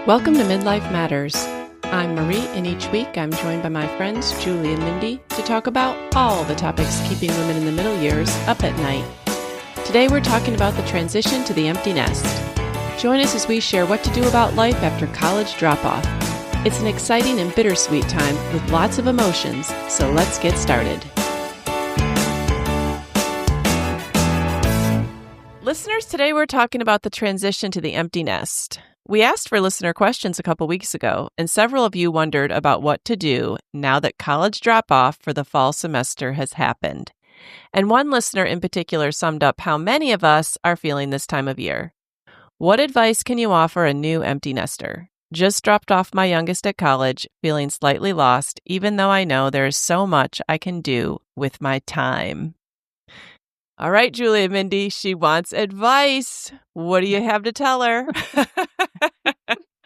Welcome to Midlife Matters. I'm Marie, and each week I'm joined by my friends Julie and Mindy to talk about all the topics keeping women in the middle years up at night. Today we're talking about the transition to the empty nest. Join us as we share what to do about life after college drop-off. It's an exciting and bittersweet time with lots of emotions, so let's get started. Listeners, today we're talking about the transition to the empty nest. We asked for listener questions a couple weeks ago, and several of you wondered about what to do now that college drop-off for the fall semester has happened. And one listener in particular summed up how many of us are feeling this time of year. What advice can you offer a new empty nester? Just dropped off my youngest at college, feeling slightly lost, even though I know there is so much I can do with my time. All right, Julie and Mindy, she wants advice. What do you have to tell her?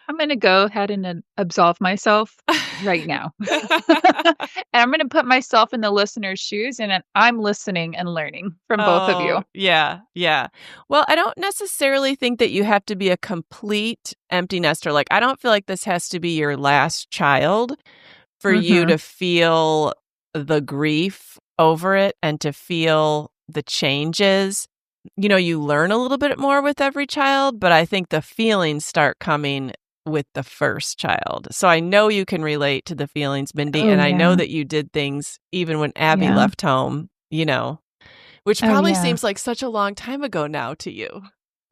I'm going to go ahead and absolve myself right now. And I'm going to put myself in the listener's shoes, and I'm listening and learning from both of you. Yeah. Well, I don't necessarily think that you have to be a complete empty nester. Like, I don't feel like this has to be your last child for you to feel the grief over it and to feel the changes. You know, you learn a little bit more with every child, but I think the feelings start coming with the first child. So I know you can relate to the feelings, Mindy, and I know that you did things even when Abby left home, you know, which probably seems like such a long time ago now to you.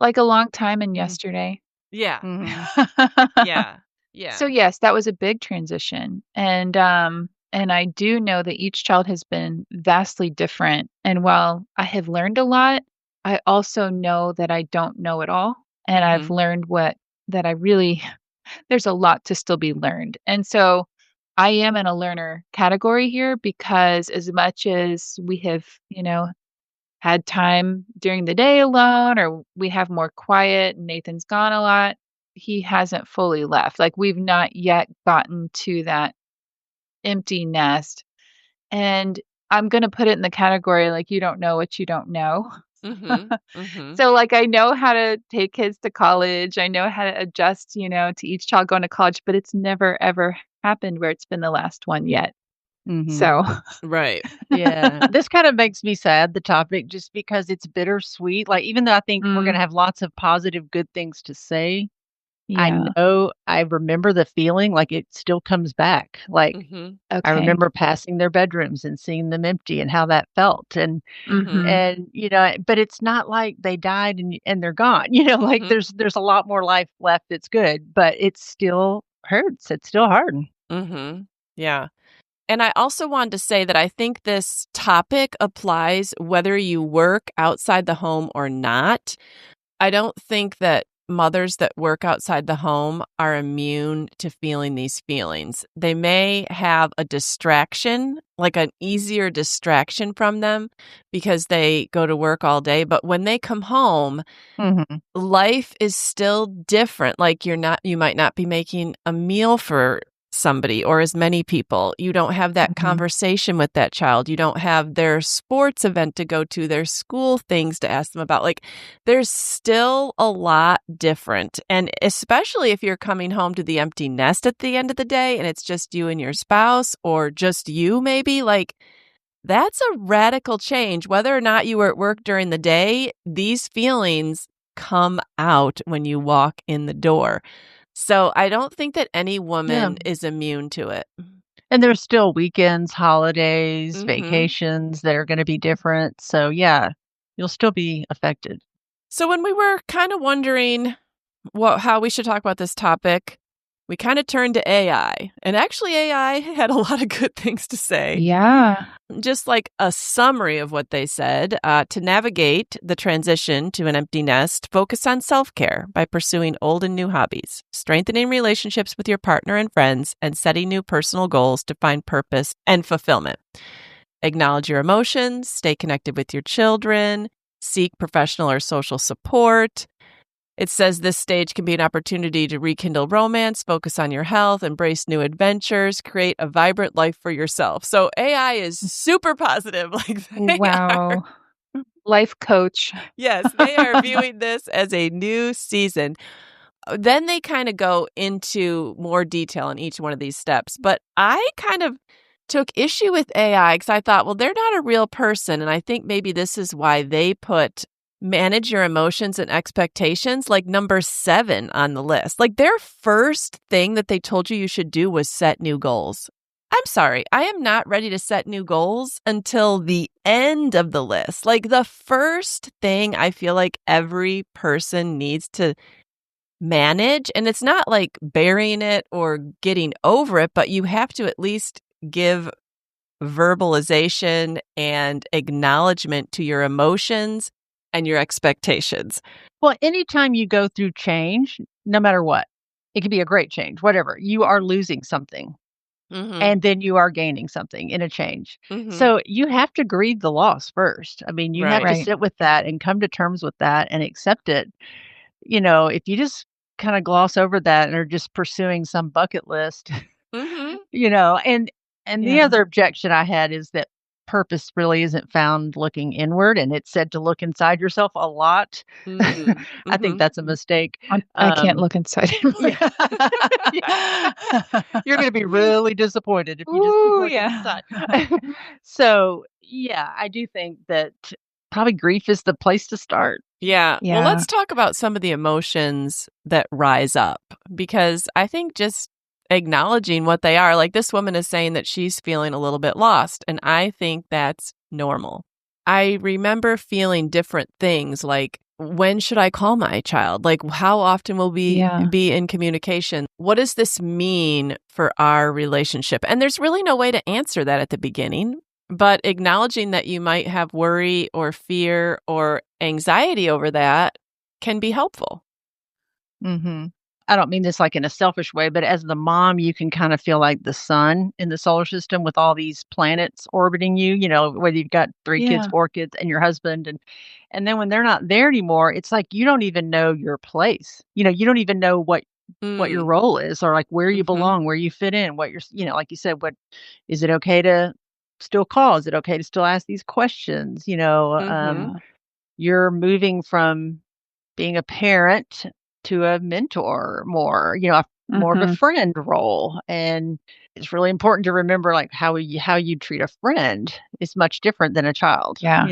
Like a long time and yesterday. Yeah. Yeah. So yes, that was a big transition. And I do know that each child has been vastly different. And while I have learned a lot, I also know that I don't know it all. And I've learned there's a lot to still be learned. And so I am in a learner category here because as much as we have, had time during the day alone, or we have more quiet, Nathan's gone a lot, he hasn't fully left. Like, we've not yet gotten to that empty nest. And I'm going to put it in the category, like, you don't know what you don't know. So, like, I know how to take kids to college. I know how to adjust, to each child going to college, but it's never, ever happened where it's been the last one yet. So, right. Yeah. This kind of makes me sad, the topic, just because it's bittersweet. Like, even though I think we're going to have lots of positive, good things to say, I know I remember the feeling, like it still comes back. Like, I remember passing their bedrooms and seeing them empty and how that felt. And, but it's not like they died and they're gone, like there's a lot more life left. That's good, but it still hurts. It's still hard. Yeah. And I also wanted to say that I think this topic applies whether you work outside the home or not. I don't think that mothers that work outside the home are immune to feeling these feelings. They may have a distraction, like an easier distraction from them because they go to work all day. But when they come home, life is still different. Like, you might not be making a meal for somebody or as many people. You don't have that conversation with that child. You don't have their sports event to go to, their school things to ask them about. Like, there's still a lot different. And especially if you're coming home to the empty nest at the end of the day and it's just you and your spouse or just you maybe, like, that's a radical change. Whether or not you were at work during the day, these feelings come out when you walk in the door. So I don't think that any woman is immune to it. And there's still weekends, holidays, vacations that are going to be different. So yeah, you'll still be affected. So when we were kind of wondering how we should talk about this topic, we kind of turned to AI. And actually AI had a lot of good things to say. Yeah. Just like a summary of what they said, to navigate the transition to an empty nest, focus on self-care by pursuing old and new hobbies, strengthening relationships with your partner and friends, and setting new personal goals to find purpose and fulfillment. Acknowledge your emotions, stay connected with your children, seek professional or social support. It says this stage can be an opportunity to rekindle romance, focus on your health, embrace new adventures, create a vibrant life for yourself. So AI is super positive. Like, they are. Life coach. Yes, they are viewing this as a new season. then they kind of go into more detail in each one of these steps. But I kind of took issue with AI because I thought, well, they're not a real person. And I think maybe this is why they put manage your emotions and expectations like number 7 on the list. Like their first thing that they told you should do was set new goals. I'm sorry, I am not ready to set new goals until the end of the list. Like the first thing I feel like every person needs to manage, and it's not like burying it or getting over it, but you have to at least give verbalization and acknowledgement to your emotions and your expectations. Well, anytime you go through change, no matter what, it could be a great change, whatever, you are losing something. Mhm. And then you are gaining something in a change. Mhm. So you have to grieve the loss first. I mean, you have Right. to Right. sit with that and come to terms with that and accept it. If you just kind of gloss over that and are just pursuing some bucket list, Mhm. you know, and the Yeah. other objection I had is that purpose really isn't found looking inward, and it's said to look inside yourself a lot. Mm. I think Mhm. that's a mistake. I can't look inside anymore. Yeah. You're gonna be really disappointed if you just keep Ooh, looking yeah. inside. So, yeah, I do think that probably grief is the place to start. Yeah. Well, Yeah. let's talk about some of the emotions that rise up because I think just acknowledging what they are, like this woman is saying that she's feeling a little bit lost, and I think that's normal. I remember feeling different things like when should I call my child? Like how often will we Yeah. be in communication? What does this mean for our relationship? And there's really no way to answer that at the beginning. But acknowledging that you might have worry or fear or anxiety over that can be helpful. Mhm. I don't mean this like in a selfish way, but as the mom, you can kind of feel like the sun in the solar system with all these planets orbiting you, whether you've got 3 kids, Yeah. 4 kids, and your husband, and then when they're not there anymore, it's like you don't even know your place. You don't even know what your Mm. role is or like where you Mhm. belong, where you fit in, what like you said, what is it okay to still call? Is it okay to still ask these questions? Mhm. Yeah. You're moving from being a parent to a mentor more, more of a Mhm. friend role. And it's really important to remember like how you treat a friend is much different than a child. Yeah.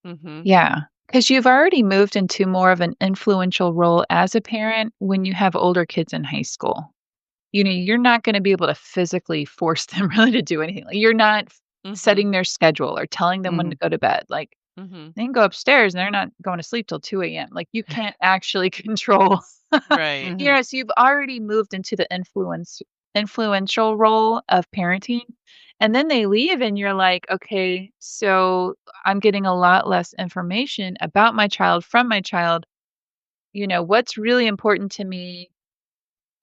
Mhm. Yeah. Because you've already moved into more of an influential role as a parent when you have older kids in high school. You're not gonna be able to physically force them really to do anything. Like, you're not Mhm. setting their schedule or telling them when to Mhm. go to bed. Like, Mhm. they can go upstairs and they're not going to sleep till 2 a.m. Like, you can't actually control. Right. Mhm. So you've already moved into the influential role of parenting, and then they leave and you're like, "Okay, so I'm getting a lot less information about my child from my child. What's really important to me?"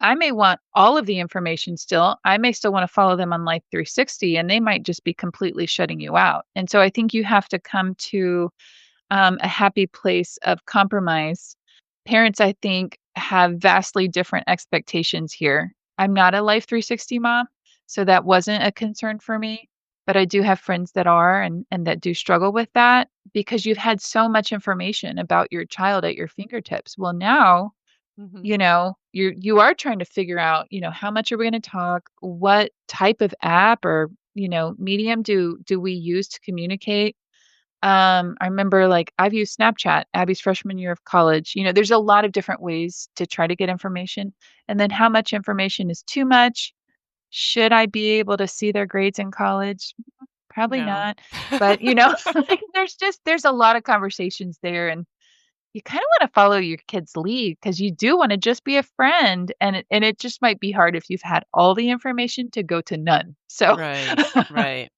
I may want all of the information still. I may still want to follow them on Life 360, and they might just be completely shutting you out. And so I think you have to come to a happy place of compromise. Parents, I think, have vastly different expectations here. I'm not a Life 360 mom, so that wasn't a concern for me. But I do have friends that are and that do struggle with that because you've had so much information about your child at your fingertips. Well, now Mhm. you are trying to figure out, how much are we going to talk? What type of app or, medium do we use to communicate? I remember like I've used Snapchat, Abby's freshman year of college. There's a lot of different ways to try to get information. And then how much information is too much? Should I be able to see their grades in college? Probably No. not. But, like there's a lot of conversations there, and you kinda wanna follow your kid's lead because you do wanna just be a friend, and it just might be hard if you've had all the information to go to none. So Right. Right.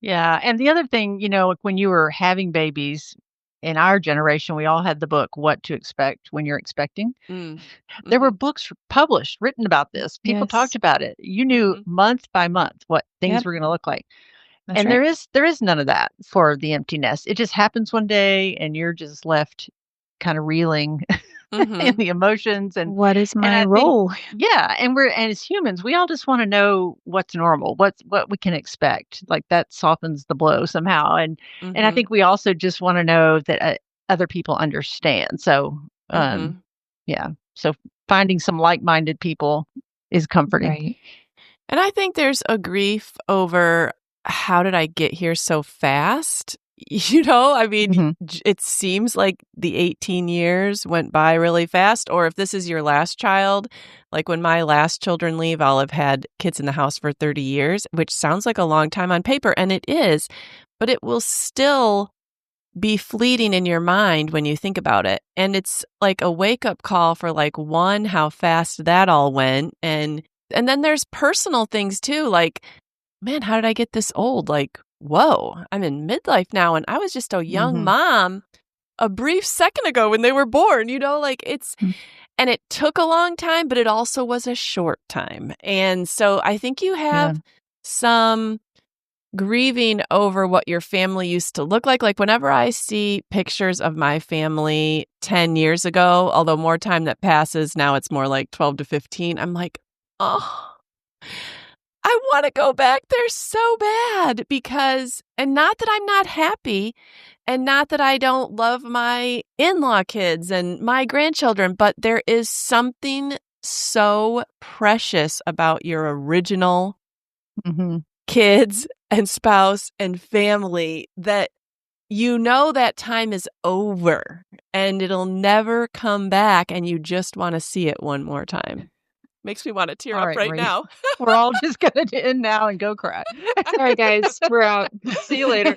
Yeah, and the other thing, like when you were having babies, in our generation, we all had the book What to Expect When You're Expecting. Mm. There were Mhm. books published, written about this. People talked Yes. about it. You knew Mhm. month by month what things Yep, were gonna look like. that's And right. there is none of that for the empty nest. It just happens one day and you're just left kind of reeling in Mhm. the emotions What is and my I think role? yeah, and as humans, we all just want to know what's normal, what we can expect. Like that softens the blow somehow. And I Mhm. think we also just want to know that other people understand. So, Mhm. yeah. So finding some like-minded people is comforting. Right. And I think there's a grief over how did I get here so fast? I mean, Mhm. it seems like the 18 years went by really fast. Or if this is your last child, like when my last children leave, I'll have had kids in the house for 30 years, which sounds like a long time on paper. And it is, but it will still be fleeting in your mind when you think about it. And it's like a wake-up call for like, one, how fast that all went. And then there's personal things too, like, man, how did I get this old? Like, whoa, I'm in midlife now, and I was just a young Mhm. mom a brief second ago when they were born, like Mm. and it took a long time, but it also was a short time. And so I think you Yeah. have some grieving over what your family used to look like. Like whenever I see pictures of my family 10 years ago, although more time that passes, now it's more like 12 to 15, I'm like, oh, I want to go back there so bad and not that I'm not happy and not that I don't love my in-law kids and my grandchildren, but there is something so precious about your original Mhm. kids and spouse and family that that time is over and it'll never come back and you just want to see it one more time. Makes me want to tear All up right, right Marie. now. We're all just gonna end now and go cry. All right, guys, we're out. See you later.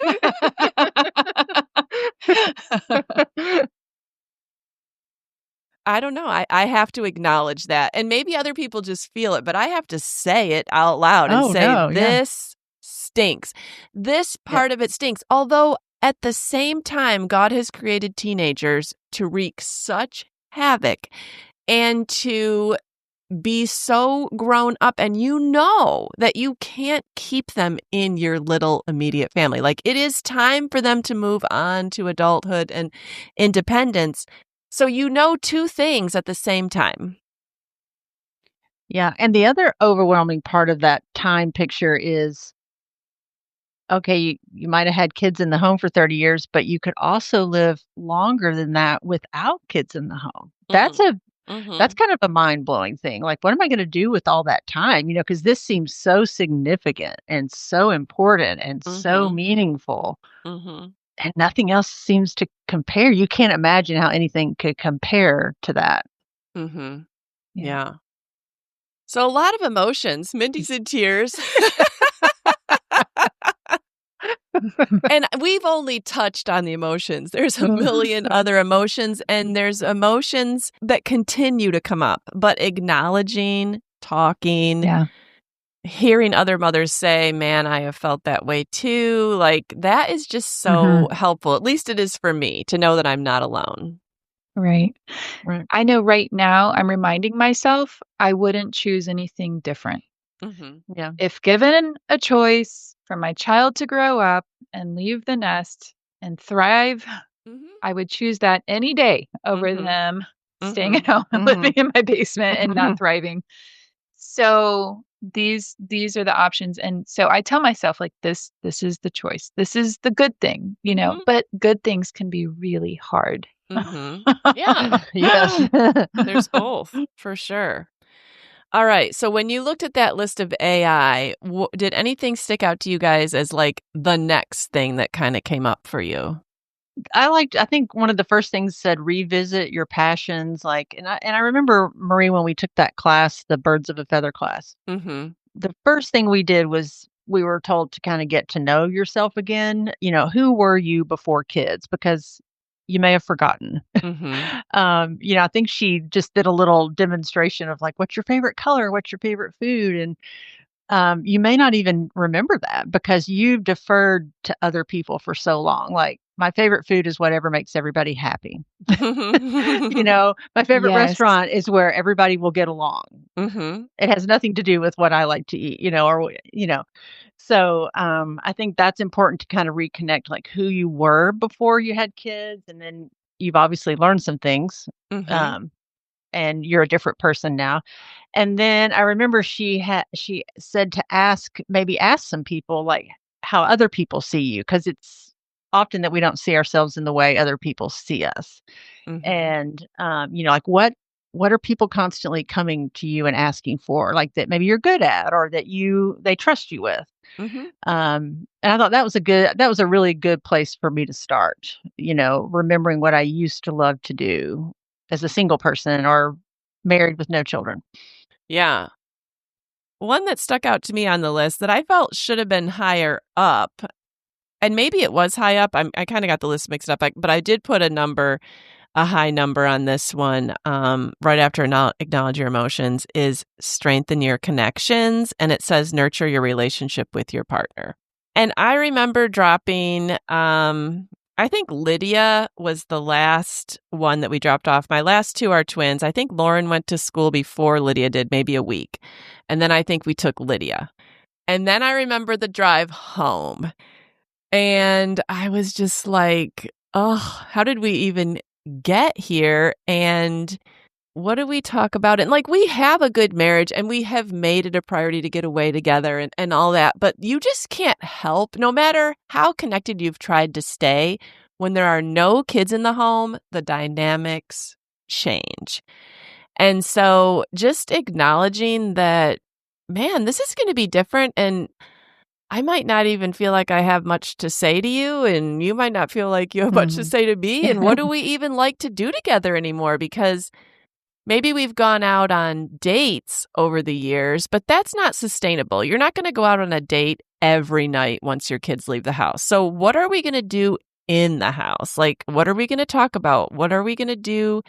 I don't know. I have to acknowledge that. And maybe other people just feel it, but I have to say it out loud and Oh, say, no, yeah. this stinks. This Yeah. part of it stinks. Although at the same time, God has created teenagers to wreak such havoc and to be so grown up, and that you can't keep them in your little immediate family. Like it is time for them to move on to adulthood and independence. So two things at the same time. Yeah, and the other overwhelming part of that time picture is, okay, you might have had kids in the home for 30 years, but you could also live longer than that without kids in the home. Mm. Mhm. That's kind of a mind-blowing thing. Like, what am I gonna do with all that time? Because this seems so significant and so important and so Mhm. meaningful, Mhm. and nothing else seems to compare. You can't imagine how anything could compare to that. Mhm. Yeah. Yeah. So a lot of emotions. Mindy's in tears. And we've only touched on the emotions. There's a million other emotions, and there's emotions that continue to come up. But acknowledging, talking, Yeah. hearing other mothers say, man, I have felt that way too. Like that is just so Mhm. helpful. At least it is for me to know that I'm not alone. Right. Right. I know right now I'm reminding myself I wouldn't choose anything different. Mhm. Yeah. If given a choice for my child to grow up and leave the nest and thrive, Mhm. I would choose that any day over Mhm. them staying at Mhm. home and living Mhm. in my basement and not thriving. So these are the options. And so I tell myself like this is the choice. This is the good thing, Mhm. but good things can be really hard. Mhm. Yeah, Yes. there's both for sure. All right. So when you looked at that list of AI, did anything stick out to you guys as like the next thing that kind of came up for you? I think one of the first things said revisit your passions, like, and I remember, Marie, when we took that class, the Birds of a Feather class, Mhm. the first thing we did was we were told to kind of get to know yourself again. Who were you before kids? Because you may have forgotten. Mhm. I think she just did a little demonstration of like, what's your favorite color? What's your favorite food? And you may not even remember that because you've deferred to other people for so long. Like, my favorite food is whatever makes everybody happy. My favorite Yes. restaurant is where everybody will get along. Mhm. It has nothing to do with what I like to eat, So, I think that's important to kind of reconnect, like who you were before you had kids, and then you've obviously learned some things, Mhm. um, and you're a different person now. And then I remember she said to maybe ask some people like how other people see you, because it's often that we don't see ourselves in the way other people see us. Mhm. And, like, what what are people constantly coming to you and asking for, like, that maybe you're good at or that they trust you with? Mhm. And I thought that was a really good place for me to start, remembering what I used to love to do as a single person or married with no children. Yeah. One that stuck out to me on the list that I felt should have been higher up, and maybe it was high up. I kinda got the list mixed up, but I did put a high number on this one, right after acknowledge your emotions, is strengthen your connections, and it says nurture your relationship with your partner. And I remember dropping, I think Lydia was the last one that we dropped off. My last 2 are twins. I think Lauren went to school before Lydia did, maybe a week. And then I think we took Lydia. And then I remember the drive home. And I was just like, "Oh, how did we even get here? And what do we talk about?" And, like, we have a good marriage, and we have made it a priority to get away together and all that, but you just can't help, no matter how connected you've tried to stay, when there are no kids in the home, the dynamics change. And so just acknowledging that, man, this is gonna be different, and I might not even feel like I have much to say to you, and you might not feel like you have much to Mhm. say to me, and what do we even like to do together anymore? Because maybe we've gone out on dates over the years, but that's not sustainable. You're not gonna go out on a date every night once your kids leave the house. So what are we gonna do in the house? Like, what are we gonna talk about? What are we gonna do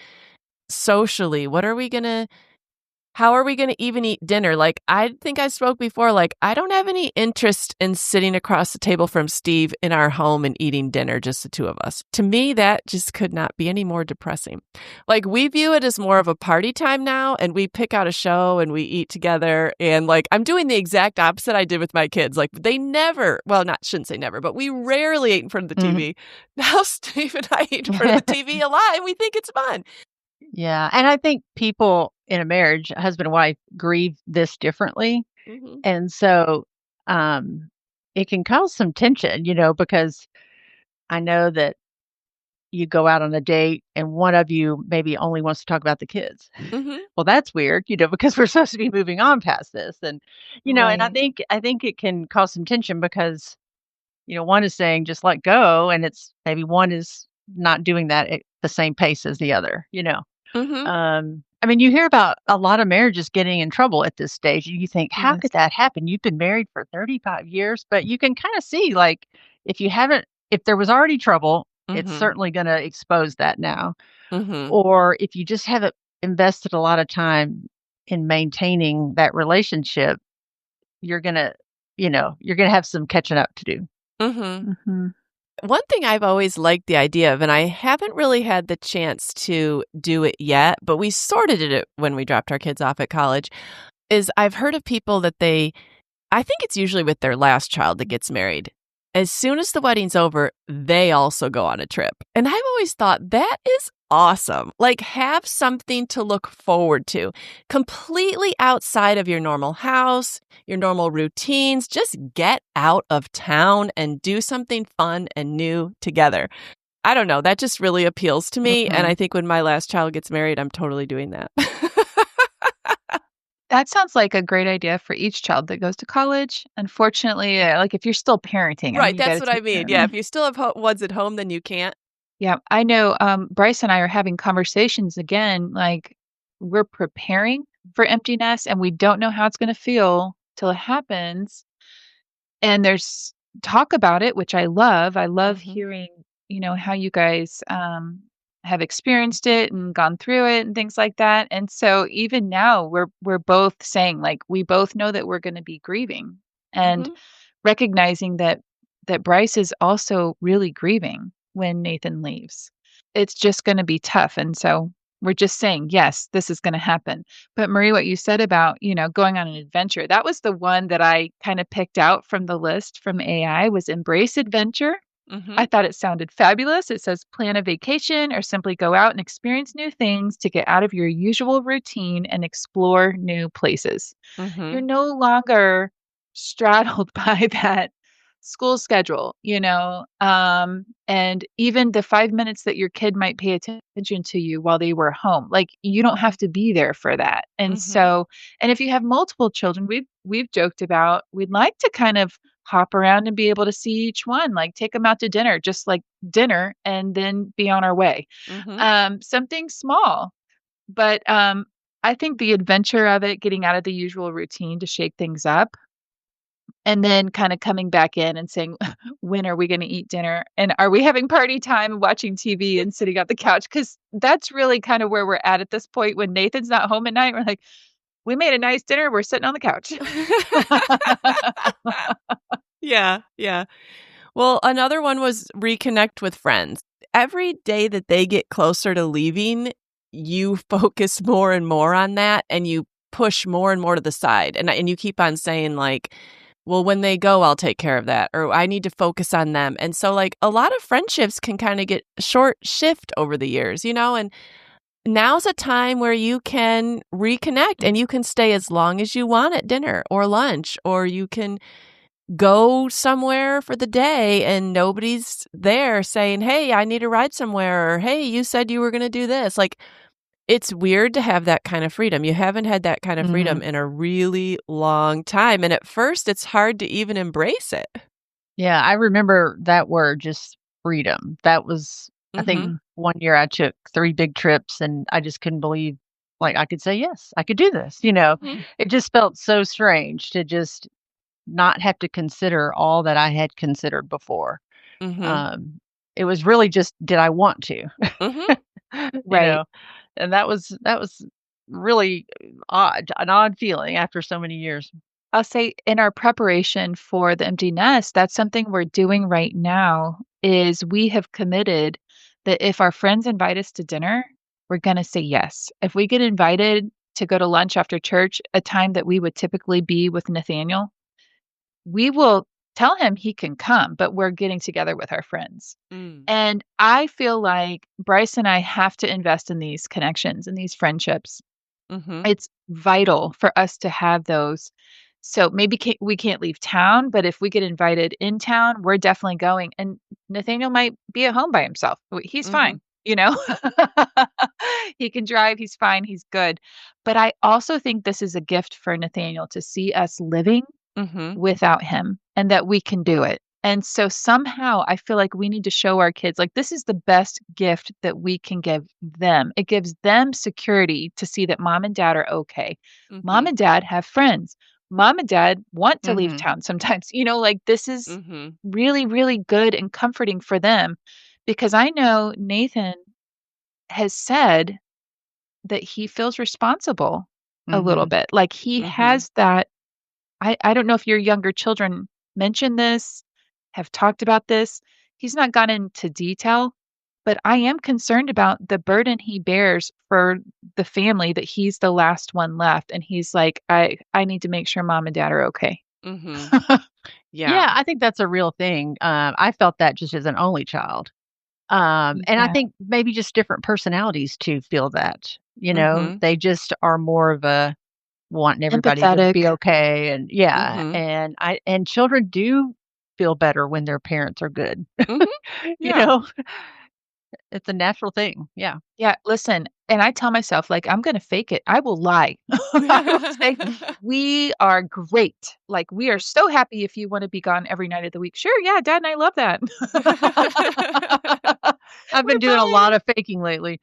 socially? What are we gonna How are we gonna even eat dinner? Like, I think I spoke before, like, I don't have any interest in sitting across the table from Steve in our home and eating dinner, just the 2 of us. To me, that just could not be any more depressing. Like, we view it as more of a party time now, and we pick out a show and we eat together, and, like, I'm doing the exact opposite I did with my kids. Like, they never, well, not shouldn't say never, but we rarely ate in front of the Mhm. TV. Now Steve and I eat in front of the TV a lot, and we think it's fun. Yeah, and I think people in a marriage, husband and wife, grieve this differently, Mhm. and so, it can cause some tension, because I know that you go out on a date and one of you maybe only wants to talk about the kids. Mhm. Well, that's weird, because we're supposed to be moving on past this, and I Right. think it can cause some tension because, one is saying, "Just let go," and it's maybe one is not doing that at the same pace as the other. Mhm. I mean, you hear about a lot of marriages getting in trouble at this stage, and you think, "How Yes. could that happen? You've been married for 35 years," but you can kinda see, like, if there was already trouble, it's Mhm. certainly gonna expose that now, Mhm. or if you just haven't invested a lot of time in maintaining that relationship, you're gonna you're gonna have some catching up to do. Mhm. Mhm. One thing I've always liked the idea of, and I haven't really had the chance to do it yet, but we sort of did it when we dropped our kids off at college, is I've heard of people that I think it's usually with their last child that gets married. As soon as the wedding's over, they also go on a trip. And I've always thought that is awesome. Like, have something to look forward to, completely outside of your normal house, your normal routines. Just get out of town and do something fun and new together. I don't know. That just really appeals to me. And I Mhm. think when my last child gets married, I'm totally doing that. That sounds like a great idea for each child that goes to college. Unfortunately, like, if you're still parenting them, Right. you That's gotta what I take care mean. of Yeah. them. If you still have ones at home, then you can't. Yeah, I know, Bryce and I are having conversations again, like, we're preparing for empty nest, and we don't know how it's gonna feel till it happens, and there's talk about it, which I love. I love Mhm. hearing, how you guys, have experienced it and gone through it and things like that, and so even now, we're both saying, like, we both know that we're gonna be grieving, and Mhm. recognizing that Bryce is also really grieving when Nathan leaves. It's just gonna be tough, and so we're just saying, "Yes, this is gonna happen." But Marie, what you said about, going on an adventure, that was the one that I kinda picked out from the list from AI was embrace adventure. I Mhm. thought it sounded fabulous. It says plan a vacation or simply go out and experience new things to get out of your usual routine and explore new places. You're Mhm. no longer straddled by that school schedule, and even the 5 minutes that your kid might pay attention to you while they were home. Like you don't have to be there for that. And Mhm. so, and if you have multiple children, we've joked about we'd like to kind of hop around and be able to see each one, like take them out to dinner, just like dinner, and then be on our way. Mhm. Something small, but I think the adventure of it, getting out of the usual routine to shake things up, and then kinda coming back in and saying, "When are we gonna eat dinner? And are we having party time and watching TV and sitting on the couch?" Because that's really kind of where we're at this point when Nathan's not home at night, we're like, "We made a nice dinner, we're sitting on the couch." Yeah, yeah. Well, another one was reconnect with friends. Every day that they get closer to leaving, you focus more and more on that, and you push more and more to the side, and you keep on saying, like, "Well, when they go, I'll take care of that," or, "I need to focus on them," and so, like, a lot of friendships can kinda get short shift over the years, and now's a time where you can reconnect, and you can stay as long as you want at dinner or lunch, or you can go somewhere for the day and nobody's there saying, "Hey, I need a ride somewhere," or, "Hey, you said you were gonna do this." Like, it's weird to have that kind of freedom. You haven't had that kind of freedom Mhm. in a really long time, and at first, it's hard to even embrace it. Yeah, I remember that word, just freedom. That was I think Mhm. one year I took 3 big trips, and I just couldn't believe, like, I could say, "Yes, I could do this." Mhm. It just felt so strange to just not have to consider all that I had considered before. Mhm. Um, it was really just, did I want to? Mhm. You Right. know? And that was really an odd feeling after so many years. I'll say in our preparation for the empty nest, that's something we're doing right now is we have committed that if our friends invite us to dinner, we're going to say yes. If we get invited to go to lunch after church, a time that we would typically be with Nathaniel, we will tell him he can come, but we're getting together with our friends. Mm. And I feel like Bryce and I have to invest in these connections and these friendships. Mhm. It's vital for us to have those. So maybe we can't leave town, but if we get invited in town, we're definitely going. And Nathaniel might be at home by himself. He's Mhm. fine, he can drive, he's fine, he's good. But I also think this is a gift for Nathaniel to see us living Mhm. without him and that we can do it. And so somehow I feel like we need to show our kids like this is the best gift that we can give them. It gives them security to see that mom and dad are okay. Mom Mhm. and dad have friends. Mom and dad want to leave Mhm. town sometimes. Like this is Mhm. really, really good and comforting for them because I know Nathan has said that he feels responsible a little Mhm. bit. Like he Mhm. has that I don't know if your younger children mention this, have talked about this. He's not gone into detail, but I am concerned about the burden he bears for the family that he's the last one left, and he's like, "I need to make sure mom and dad are okay." Mhm. Yeah. Yeah, I think that's a real thing. I felt that just as an only child. And I Yeah. think maybe just different personalities too feel that. Mhm. They just are more of a wanting everybody to be Empathetic. okay, and yeah, Mhm. and children do feel better when their parents are good. Mhm. You Yeah. know, it's a natural thing. Yeah. Yeah, listen, and I tell myself, like, I'm gonna fake it. I will lie. I will say, "We are great. Like, we are so happy if you wanna be gone every night of the week." "Sure, yeah, dad and I love that." I've "We're been doing a fine." lot of faking lately.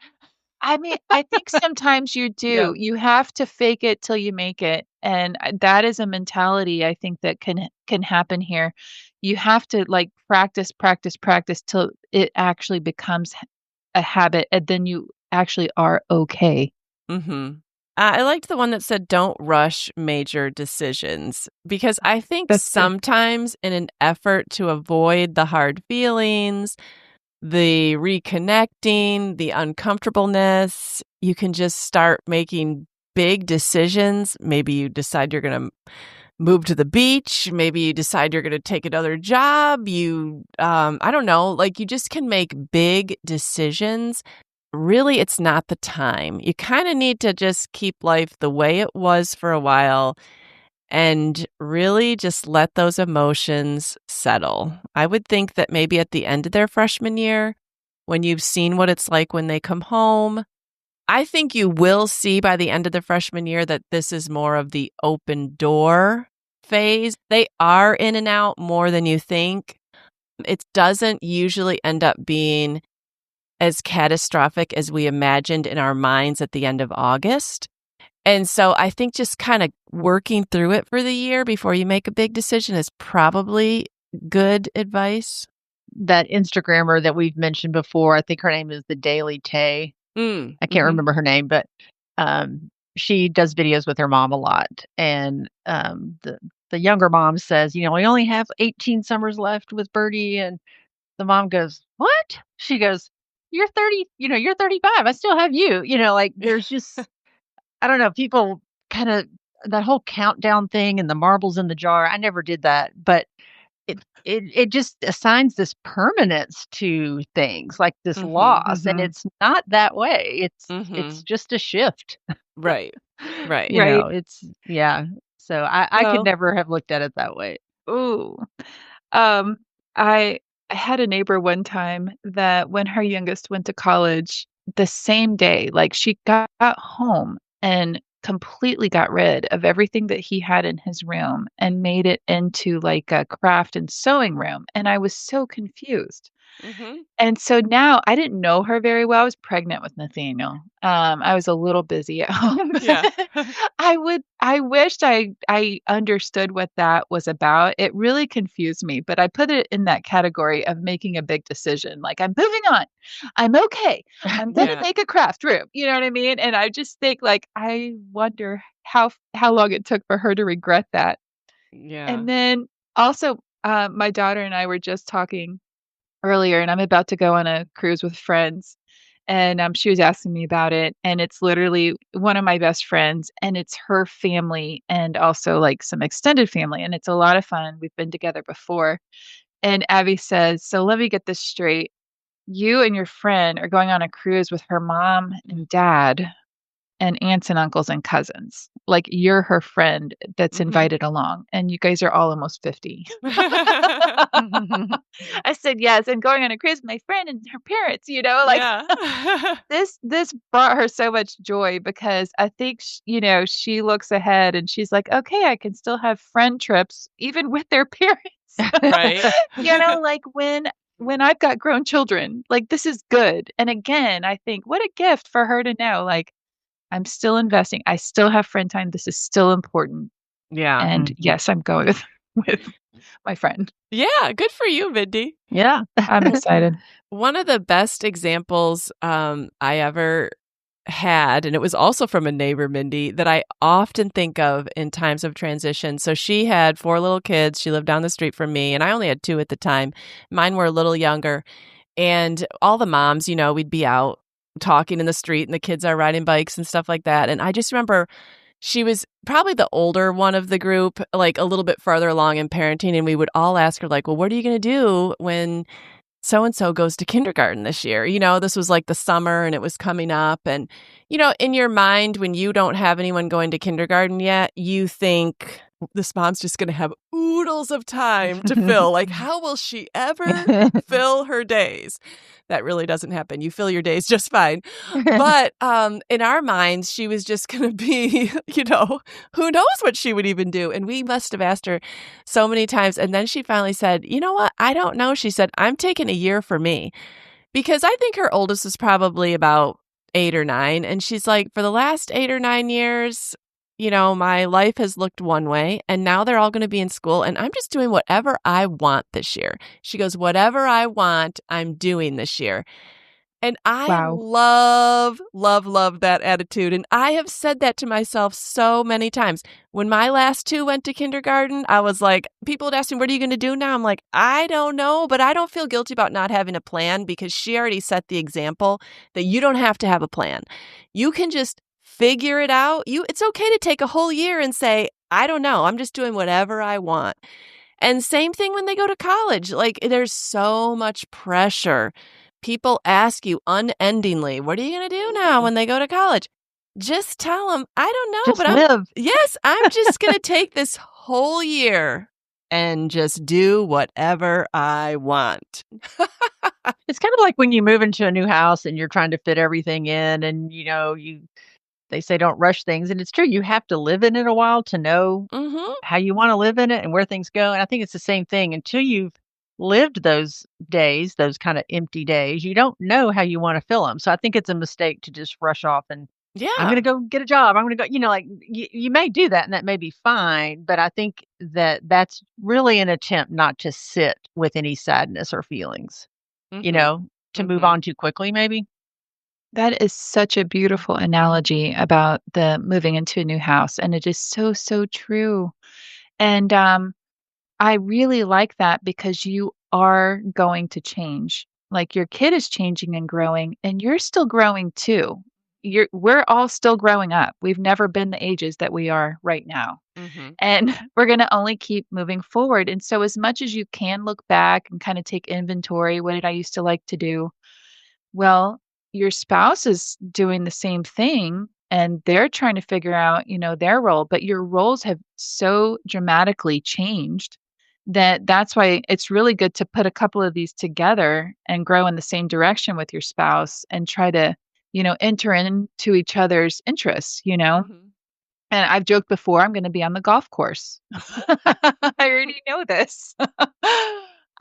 I mean, I think sometimes you Yeah. do. You have to fake it till you make it, and, that is a mentality I think that can happen here. You have to, like, practice, practice, practice till it actually becomes a habit, and then you actually are okay. Mhm. I liked the one that said, "Don't rush major decisions," because I think That's good. sometimes in an effort to avoid the hard feelings, the reconnecting, the uncomfortableness, you can just start making big decisions. Maybe you decide you're gonna move to the beach, maybe you decide you're gonna take another job, I don't know, like, you just can make big decisions. Really, it's not the time. You kinda need to just keep life the way it was for a while and really just let those emotions settle. I would think that maybe at the end of their freshman year, when you've seen what it's like when they come home, I think you will see by the end of the freshman year that this is more of the open door phase. They are in and out more than you think. It doesn't usually end up being as catastrophic as we imagined in our minds at the end of August. And so I think just kind of working through it for the year before you make a big decision is probably good advice. That Instagrammer that we've mentioned before, I think her name is the Daily Tay. I can't remember her name, but she does videos with her mom a lot. And the younger mom says, we only have 18 summers left with Birdie. And the mom goes, "What?" She goes, "You're 30, you're 35. I still have you." Like there's just, I don't know, people kind of, that whole countdown thing and the marbles in the jar. I never did that, but it just assigns this permanence to things like this loss, and it's not that way. It's just a shift. Right. Right. Right. It's yeah. So I could Well, never have looked at it that way. ooh. Um, I had a neighbor one time that when her youngest went to college, the same day, like she got home and completely got rid of everything that he had in his room and made it into like a craft and sewing room. And I was so confused. Mhm. And so now I didn't know her very well. I was pregnant with Nathaniel. I was a little busy at home. Yeah. I wished I understood what that was about. It really confused me, but I put it in that category of making a big decision. Like I'm moving on. I'm okay. I'm gonna Yeah. make a craft room. You know what I mean? And I just think like I wonder how long it took for her to regret that. Yeah. And then also my daughter and I were just talking earlier, and I'm about to go on a cruise with friends. And she was asking me about it. And it's literally one of my best friends, and it's her family and also like some extended family. And it's a lot of fun. We've been together before. And Abby says, "So let me get this straight. You and your friend are going on a cruise with her mom and dad and aunts and uncles and cousins. Like you're her friend that's Mhm. invited along, and you guys are all almost 50." I said, "Yes, and going on a cruise with my friend and her parents," like Yeah. this brought her so much joy because I think she looks ahead and she's like, "Okay, I can still have friend trips even with their parents." Right. Like when I've got grown children, like this is good. And again, I think what a gift for her to know like I'm still investing. I still have friend time. This is still important. Yeah. And Mhm. yes, I'm going with my friend. Yeah, good for you, Mindy. Yeah. I'm excited. One of the best examples, I ever had, and it was also from a neighbor, Mindy, that I often think of in times of transition. So she had 4 little kids. She lived down the street from me, and I only had 2 at the time. Mine were a little younger. And all the moms, we'd be out talking in the street, and the kids are riding bikes and stuff like that. And I just remember she was probably the older one of the group, like a little bit farther along in parenting. And we would all ask her, like, well, what are you going to do when so and so goes to kindergarten this year? This was like the summer and it was coming up. And, in your mind, when you don't have anyone going to kindergarten yet, you think this mom's just going to have oodles of time to fill. Like, how will she ever fill her days? That really doesn't happen. You fill your days just fine. But in our minds, she was just going to be, who knows what she would even do. And we must have asked her so many times. And then she finally said, "You know what? I don't know." She said, "I'm taking a year for me." Because I think her oldest was probably about 8 or 9. And she's like, for the last 8 or 9 years, my life has looked one way. And now they're all going to be in school. And I'm just doing whatever I want this year. She goes, "Whatever I want, I'm doing this year." And I Wow. love, love, love that attitude. And I have said that to myself so many times. When my last 2 went to kindergarten, I was like, people would ask me, "What are you going to do now?" I'm like, I don't know, but I don't feel guilty about not having a plan because she already set the example that you don't have to have a plan. You can just figure it out. It's okay to take a whole year and say, "I don't know. I'm just doing whatever I want." And same thing when they go to college. Like, there's so much pressure. People ask you unendingly, "What are you going to do now when they go to college?" Just tell them, I don't know, Just but live. I'm just going to take this whole year and just do whatever I want. It's kind of like when you move into a new house and you're trying to fit everything in and, they say don't rush things, and it's true, you have to live in it a while to know Mhm. how you wanna live in it and where things go, and I think it's the same thing until you've lived those days, those kinda empty days, you don't know how you wanna fill them. So I think it's a mistake to just rush off and, "I'm Yeah. gonna go get a job, I'm gonna go," like, you may do that and that may be fine, but I think that that's really an attempt not to sit with any sadness or feelings, you Mhm. know, to move Mhm. on too quickly maybe. That is such a beautiful analogy about the moving into a new house, and it is so, so true. And, I really like that because you are going to change. Like, your kid is changing and growing, and you're still growing too. We're all still growing up. We've never been the ages that we are right now, Mhm. and we're gonna only keep moving forward, and so as much as you can look back and kinda take inventory, "What did I used to like to do?" Well, your spouse is doing the same thing and they're trying to figure out, their role, but your roles have so dramatically changed that that's why it's really good to put a couple of these together and grow in the same direction with your spouse and try to, enter into each other's interests. Mhm. And I've joked before, I'm gonna be on the golf course. I already know this.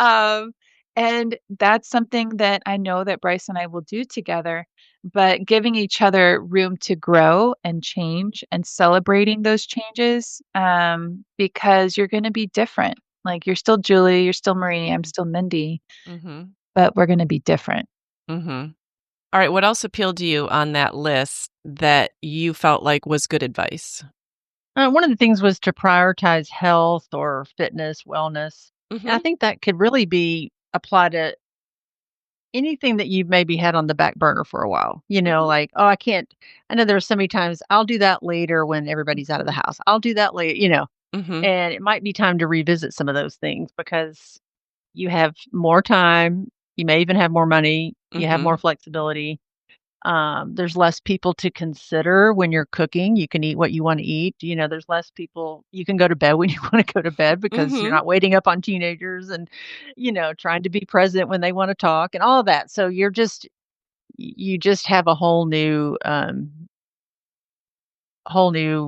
Um, and that's something that I know that Bryce and I will do together, but giving each other room to grow and change and celebrating those changes, because you're gonna be different. Like, you're still Julie, you're still Marie, I'm still Mindy, Mhm. but we're gonna be different. Mhm. All right, what else appealed to you on that list that you felt like was good advice? One of the things was to prioritize health or fitness, wellness. And I Mhm. think that could really be applied to anything that you've maybe had on the back burner for a while. Mhm. Like, oh, I can't. I know there's so many times I'll do that later when everybody's out of the Mhm. house. I'll do that later. Mhm. And it might be time to revisit some of those things because you have more time. You may even have more money. You have more Mhm. flexibility. There's less people to consider when you're cooking. You can eat what you want to eat. There's less people. You can go to bed when you want to go to bed because you're Mhm. not waiting up on teenagers and, trying to be present when they want to talk and all of that. So you just have a whole new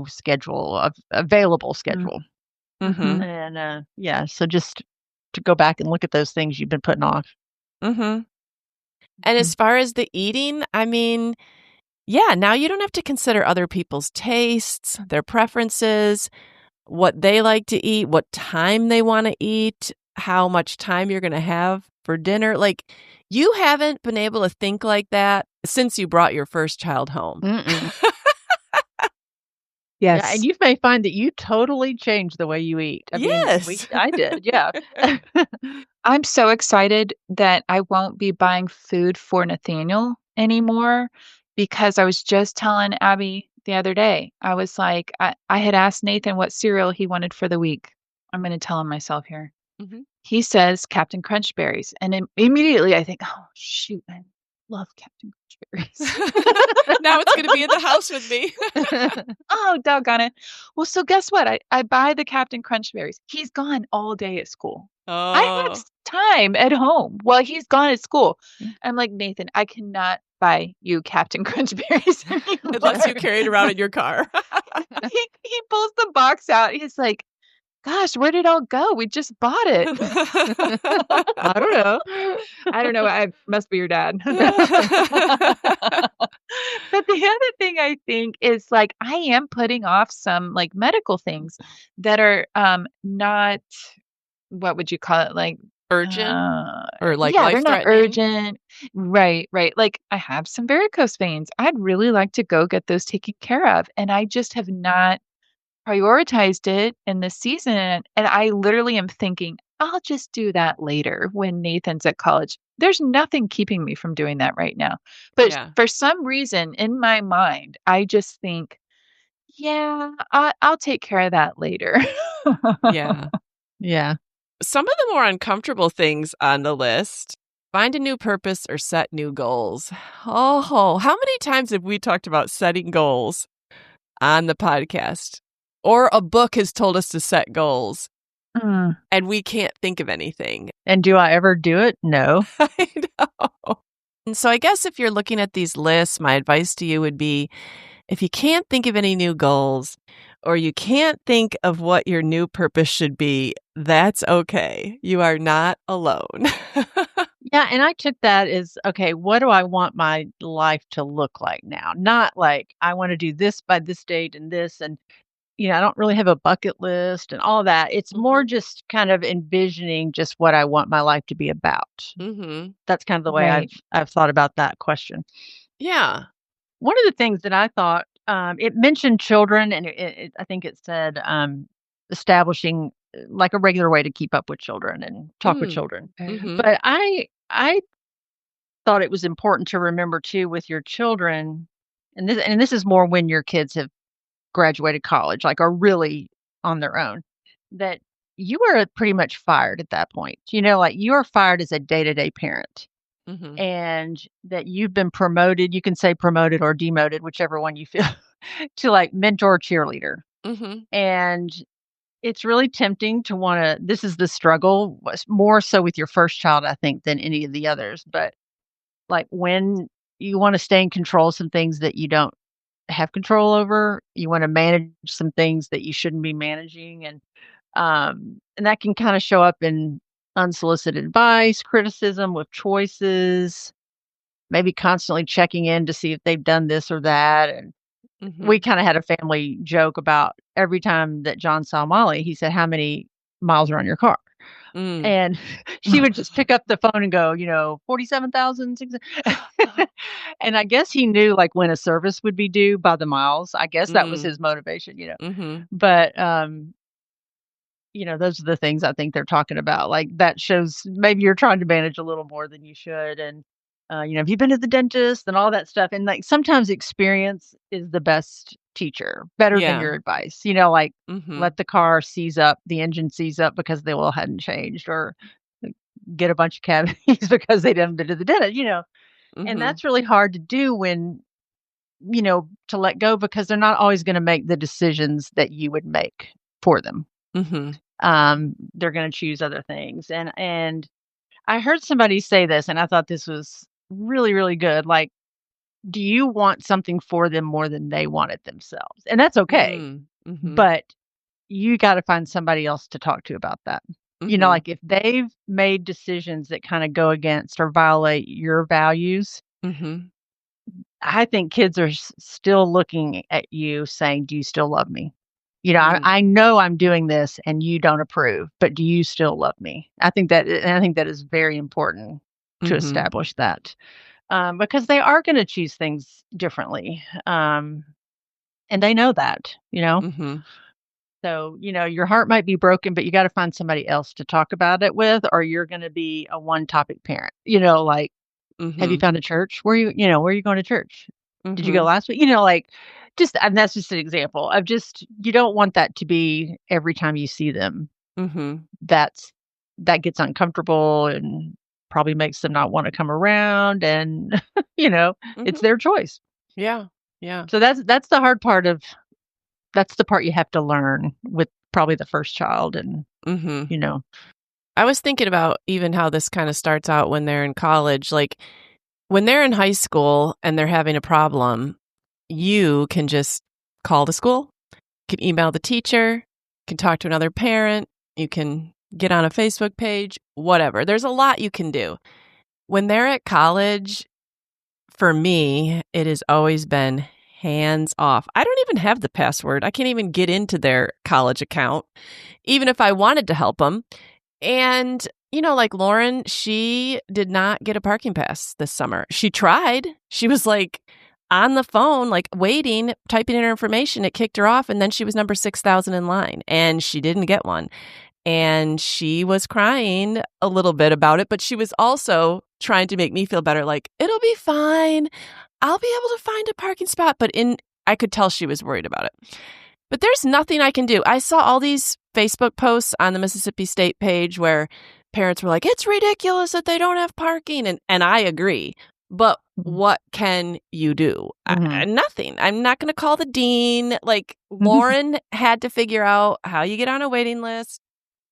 schedule of available Mm, schedule. mhm, Mhm. And yeah, so just to go back and look at those things you've been putting off. Mhm. And mhm, as far as the eating, I mean, yeah, now you don't have to consider other people's tastes, their preferences, what they like to eat, what time they wanna eat, how much time you're gonna have for dinner. Like, you haven't been able to think like that since you brought your first child home. Mm-mm. Yeah, and yes. you may find that you totally changed the way you eat. I mean, Yes. I did, yeah. I'm so excited that I won't be buying food for Nathaniel anymore because I was just telling Abby the other day, I was like, I had asked Nathan what cereal he wanted for the week. I'm going to tell him myself here. Mhm. He says Captain Crunch Berries. And immediately I think, oh, shoot, I love Captain Crunch Berries. Now it's gonna be in the house with me. Oh, doggone it. Well, so guess what? I buy the Captain Crunch Berries. He's gone all day at school. I have Oh, time at home while he's gone at school. I'm like, Nathan, I cannot buy you Captain Crunch Berries unless anymore. you carry it around in your car. He pulls the box out. He's like, gosh, where did it all go? We just bought it. I don't know. I don't know. I must be your dad. But the other thing I think is, like, I am putting off some, like, medical things that are, not what would you call it? Like, Urgent uh, or, like, yeah, they're not life-threatening? urgent. Right, right. Like, I have some varicose veins. I'd really like to go get those taken care of, and I just have not prioritized it in this season, and I literally am thinking, "I'll just do that later when Nathan's at college." There's nothing keeping me from doing that right now. But Yeah, for some reason in my mind, I just think, "Yeah, I'll take care of that later." yeah. Yeah. Some of the more uncomfortable things on the list, Find a new purpose or set new goals. Oh, how many times have we talked about setting goals on the podcast? Or a book has told us to set goals and we can't think of anything. And do I ever do it? No. I know. And so I guess if you're looking at these lists, my advice to you would be, if you can't think of any new goals or you can't think of what your new purpose should be, that's okay. You are not alone. Yeah, and I took that as, okay, what do I want my life to look like now? Not like I want to do this by this date and this and I don't really have a bucket list and all that. It's more just kind of envisioning just what I want my life to be about. Mm-hmm. That's kind of the way Right. I've thought about that question. Yeah. One of the things that I thought, it mentioned children, and I think it said establishing like a regular way to keep up with children and talk with children. Mm-hmm. But I thought it was important to remember too with your children, and this is more when your kids have graduated college, like are really on their own, that you are pretty much fired at that point. Like you are fired as a day-to-day parent Mm-hmm. and that you've been promoted. You can say promoted or demoted, whichever one you feel, to like mentor cheerleader. Mm-hmm. And it's really tempting to want to, this is the struggle, more so with your first child, I think, than any of the others. But like when you want to stay in control of some things that you don't have control over, you want to manage some things that you shouldn't be managing. And that can kind of show up in unsolicited advice, criticism with choices, maybe constantly checking in to see if they've done this or that. And Mm-hmm. we kind of had a family joke about every time that John saw Molly, he said, "How many miles are on your car?" Mm. And she would just pick up the phone and go, 47,000. And I guess he knew like when a service would be due by the miles. I guess that was Mm. his motivation. Mm-hmm. But those are the things I think they're talking about. Like that shows maybe you're trying to manage a little more than you should. And, have you been to the dentist and all that stuff? And like sometimes experience is the best teacher, better than Yeah. your advice. Like Mm-hmm. let the car seize up, the engine seize up because the oil hadn't changed, or like, get a bunch of cavities because they didn't been to the dentist. And Mm-hmm. that's really hard to do when, to let go because they're not always going to make the decisions that you would make for them. Mm-hmm. They're gonna choose other things, and I heard somebody say this, and I thought this was really, really good, like, do you want something for them more than they want it themselves? And that's okay, Mm-hmm. but you gotta find somebody else to talk to about that. Mm-hmm. Like, if they've made decisions that kinda go against or violate your values, Mm-hmm. I think kids are still looking at you saying, "Do you still love me?" I know I'm doing this and you don't approve, but do you still love me? I think that is very important to Mm-hmm. establish that, because they are gonna choose things differently, and they know that, Mm-hmm. So, your heart might be broken, but you gotta find somebody else to talk about it with, or you're gonna be a one-topic parent, like, "Have you Mm-hmm. found a church? Where are you going to church? Did you go Mm-hmm. last week?" Like, just and that's just an example of just you don't want that to be every time you see them. Mm-hmm. That's that gets uncomfortable and probably makes them not wanna come around and, it's Mm-hmm. their choice. Yeah. Yeah. So that's the hard part of that's the part you have to learn with probably the first child and, Mm-hmm. you know I was thinking about even how this kind of starts out when they're in college. Like when they're in high school and they're having a problem, you can just call the school, you can email the teacher, you can talk to another parent, you can get on a Facebook page, whatever. There's a lot you can do. When they're at college, for me, it has always been hands off. I don't even have the password. I can't even get into their college account, even if I wanted to help them. And, like Lauren, she did not get a parking pass this summer. She tried. She was like on the phone, like waiting, typing in her information. It kicked her off. And then she was number 6,000 in line and she didn't get one. And she was crying a little bit about it, but she was also trying to make me feel better. Like, it'll be fine. I'll be able to find a parking spot. But I could tell she was worried about it. But there's nothing I can do. I saw all these Facebook posts on the Mississippi State page where parents were like, it's ridiculous that they don't have parking. And I agree. But what can you do? Nothing. I'm not going to call the dean. Like, Lauren had to figure out how you get on a waiting list.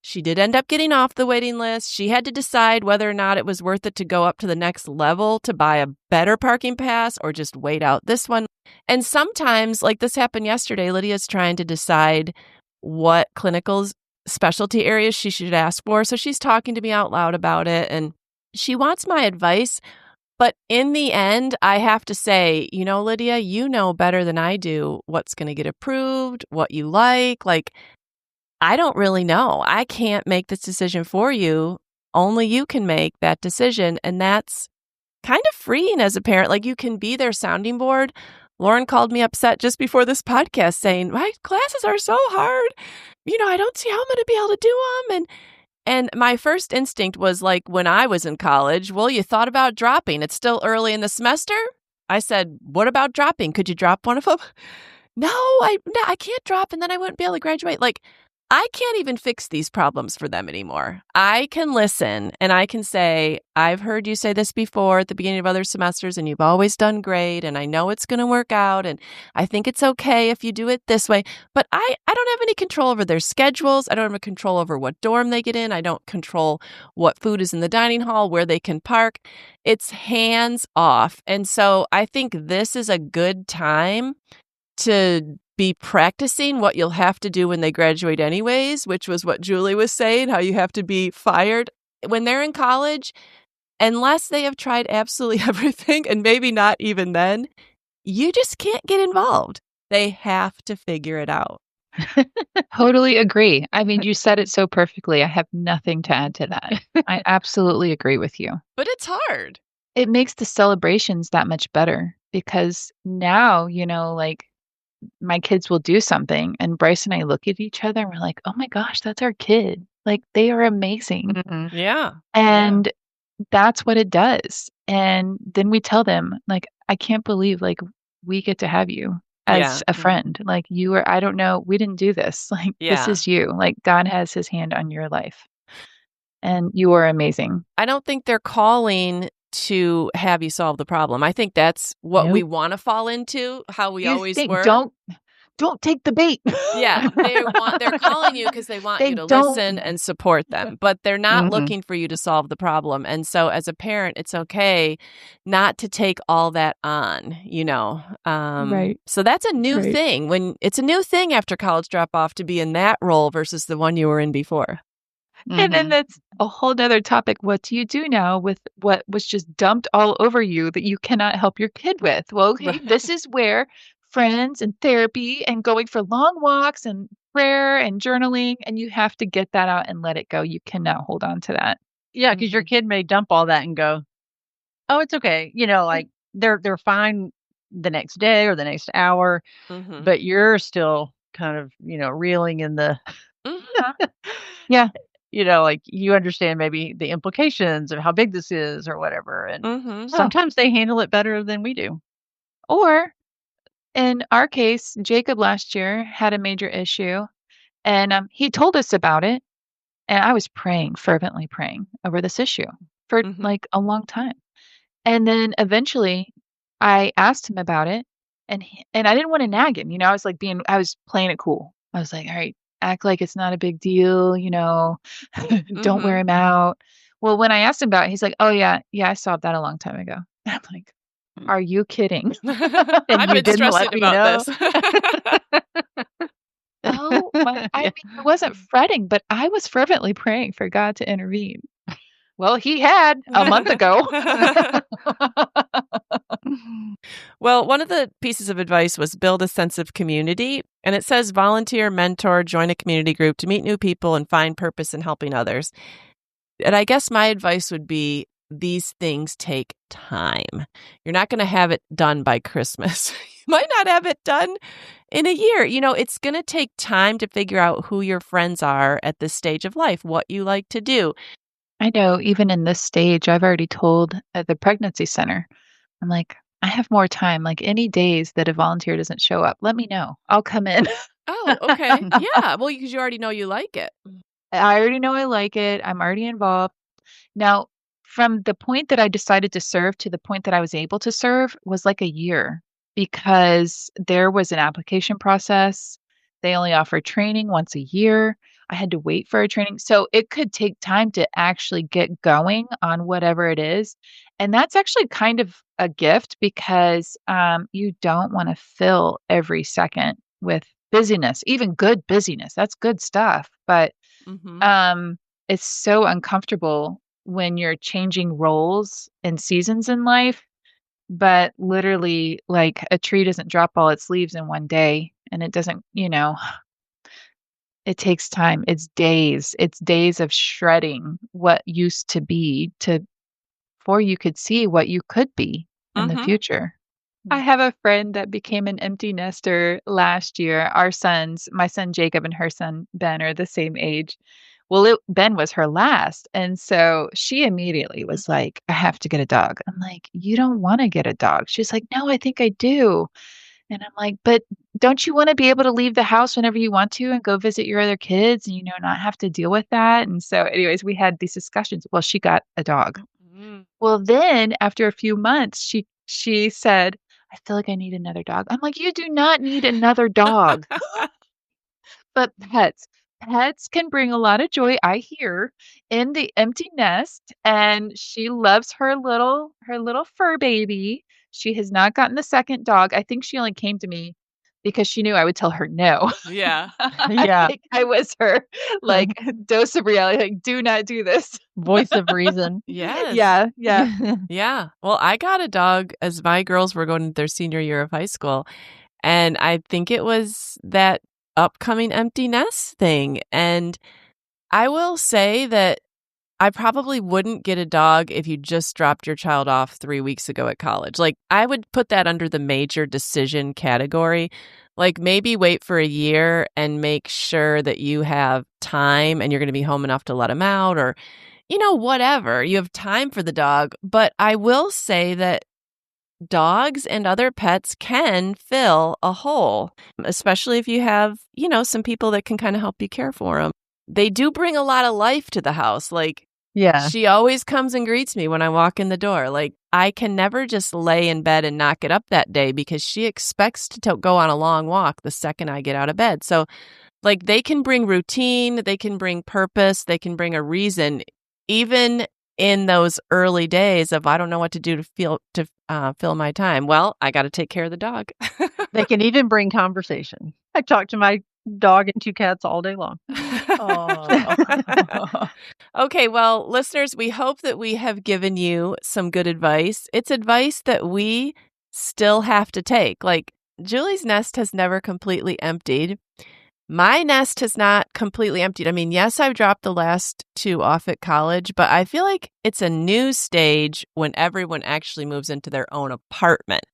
She did end up getting off the waiting list. She had to decide whether or not it was worth it to go up to the next level to buy a better parking pass or just wait out this one. And sometimes, like this happened yesterday, Lydia's trying to decide what clinical specialty areas she should ask for. So she's talking to me out loud about it, and she wants my advice. But in the end, I have to say, Lydia, you know better than I do what's going to get approved, what you like. Like, I don't really know. I can't make this decision for you. Only you can make that decision. And that's kind of freeing as a parent. Like, you can be their sounding board. Lauren called me upset just before this podcast saying, my classes are so hard. I don't see how I'm going to be able to do them. And my first instinct was like when I was in college, well, you thought about dropping. It's still early in the semester. I said, what about dropping? Could you drop one of them? No, I can't drop, and then I wouldn't be able to graduate. Like, I can't even fix these problems for them anymore. I can listen and I can say, I've heard you say this before at the beginning of other semesters and you've always done great and I know it's going to work out and I think it's okay if you do it this way. But I don't have any control over their schedules. I don't have control over what dorm they get in. I don't control what food is in the dining hall, where they can park. It's hands off. And so I think this is a good time to be practicing what you'll have to do when they graduate anyways, which was what Julie was saying, how you have to be fired when they're in college, unless they have tried absolutely everything, and maybe not even then, you just can't get involved. They have to figure it out. Totally agree. I mean, you said it so perfectly. I have nothing to add to that. I absolutely agree with you. But it's hard. It makes the celebrations that much better because now, like, my kids will do something and Bryce and I look at each other and we're like, oh my gosh, that's our kid. Like, they are amazing. Yeah. And that's what it does. And then we tell them, like, I can't believe, like, we get to have you as a friend. Like, I don't know, we didn't do this. Like, this is you. Like, God has his hand on your life. And you are amazing. I don't think they're calling to have you solve the problem. I think that's what we want to fall into, how we always were. Don't take the bait. Yeah, they're calling you because they want you to listen and support them, but they're not looking for you to solve the problem. And so as a parent, it's okay not to take all that on, Right. So that's a new thing. When it's a new thing after college drop off to be in that role versus the one you were in before. And then that's a whole nother topic. What do you do now with what was just dumped all over you that you cannot help your kid with? Well, okay, this is where friends and therapy and going for long walks and prayer and journaling, and you have to get that out and let it go. You cannot hold on to that. Yeah, because your kid may dump all that and go, oh, it's okay. Like they're fine the next day or the next hour, but you're still kind of, reeling in the Yeah. Like you understand maybe the implications of how big this is or whatever. And sometimes they handle it better than we do. Or in our case, Jacob last year had a major issue and he told us about it. And I was fervently praying over this issue for like a long time. And then eventually I asked him about it and I didn't want to nag him. I was like I was playing it cool. I was like, all right, act like it's not a big deal, don't wear him out. Well, when I asked him about it, he's like, oh yeah, I solved that a long time ago. I'm like, are you kidding? I've been stressing about this. No, I wasn't fretting, but I was fervently praying for God to intervene. Well, he had a month ago. Well, one of the pieces of advice was build a sense of community. And it says volunteer, mentor, join a community group to meet new people and find purpose in helping others. And I guess my advice would be these things take time. You're not going to have it done by Christmas. You might not have it done in a year. It's going to take time to figure out who your friends are at this stage of life, what you like to do. I know, even in this stage, I've already told at the pregnancy center, I'm like, I have more time. Like any days that a volunteer doesn't show up, let me know. I'll come in. Oh, okay. Yeah. Well, because you already know you like it. I already know I like it. I'm already involved. Now, from the point that I decided to serve to the point that I was able to serve was like a year because there was an application process. They only offer training once a year. I had to wait for a training. So it could take time to actually get going on whatever it is. And that's actually kind of a gift because you don't want to fill every second with busyness, even good busyness. That's good stuff. But Mhm. it's so uncomfortable when you're changing roles and seasons in life, but literally, like, a tree doesn't drop all its leaves in one day, and it doesn't, it takes time. It's days. It's days of shredding what used to be to before you could see what you could be in the Mhm. future. I have a friend that became an empty nester last year. My son Jacob and her son Ben are the same age. Well, Ben was her last. And so she immediately was like, I have to get a dog. I'm like, you don't want to get a dog. She's like, no, I think I do. And I'm like, but don't you want to be able to leave the house whenever you want to and go visit your other kids and, not have to deal with that? And so, anyways, we had these discussions. Well, she got a dog. Mm. Well, then after a few months, she said, "I feel like I need another dog." I'm like, "You do not need another dog." But pets can bring a lot of joy, I hear, in the empty nest, and she loves her little fur baby. She has not gotten the second dog. I think she only came to me because she knew I would tell her no. Yeah. I Yeah. think I was her, like, dose of reality, like, "Do not do this." Voice of reason. Yes. Yeah, yeah. Yeah. Well, I got a dog as my girls were going into their senior year of high school, and I think it was that upcoming empty nest thing, and I will say that I probably wouldn't get a dog if you just dropped your child off 3 weeks ago at college. Like, I would put that under the major decision category. Like, maybe wait for a year and make sure that you have time and you're gonna be home enough to let him out or, whatever. You have time for the dog. But I will say that dogs and other pets can fill a hole, especially if you have, some people that can kinda help you care for them. They do bring a lot of life to the house, like, Yeah. she always comes and greets me when I walk in the door, like, I can never just lay in bed and not get up that day because she expects to go on a long walk the second I get out of bed, so, like, they can bring routine, they can bring purpose, they can bring a reason, even in those early days of, I don't know what to do fill my time. Well, I gotta take care of the dog. They can even bring conversation. I talk to my dog and 2 cats all day long. Oh. Okay, well, listeners, we hope that we have given you some good advice. It's advice that we still have to take. Like, Julie's nest has never completely emptied. My nest has not completely emptied. I mean, yes, I've dropped the last 2 off at college, but I feel like it's a new stage when everyone actually moves into their own apartment,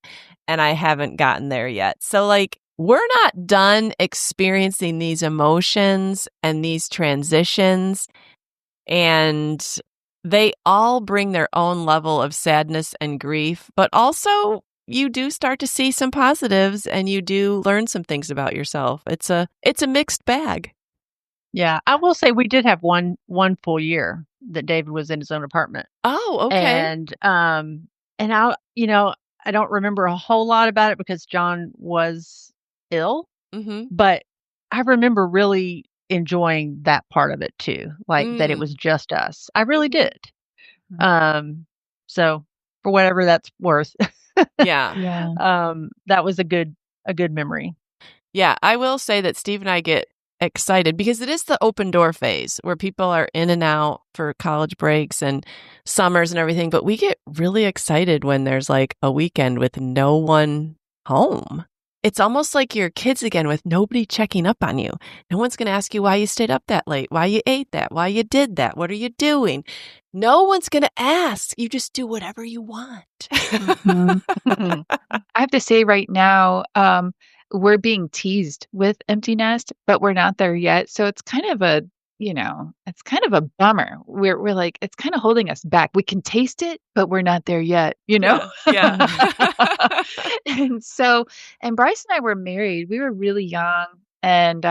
and I haven't gotten there yet. So, like, we're not done experiencing these emotions and these transitions, and they all bring their own level of sadness and grief, but also you do start to see some positives and you do learn some things about yourself. It's a mixed bag. Yeah, I will say we did have one full year that David was in his own apartment. Oh, okay. And I don't remember a whole lot about it because John was ill, Mhm. but I remember really enjoying that part of it too, like that it Mm. was just us. I really Mhm. did. Um, so for whatever that's worth, Yeah. Yeah. that was a good memory. Yeah, I will say that Steve and I get excited because it is the open door phase where people are in and out for college breaks and summers and everything, but we get really excited when there's like a weekend with no one home. It's almost like you're kids again with nobody checking up on you. No one's going to ask you why you stayed up that late, why you ate that, why you did that, what are you doing? No one's going to ask. You just do whatever you want. Mhm. I have to say right now, we're being teased with empty nest, but we're not there yet. So it's kind of it's kind of a bummer. We're like, it's kind of holding us back. We can taste it, but we're not there yet, you know? Yeah, yeah. And so, and Bryce and I were married. We were really young and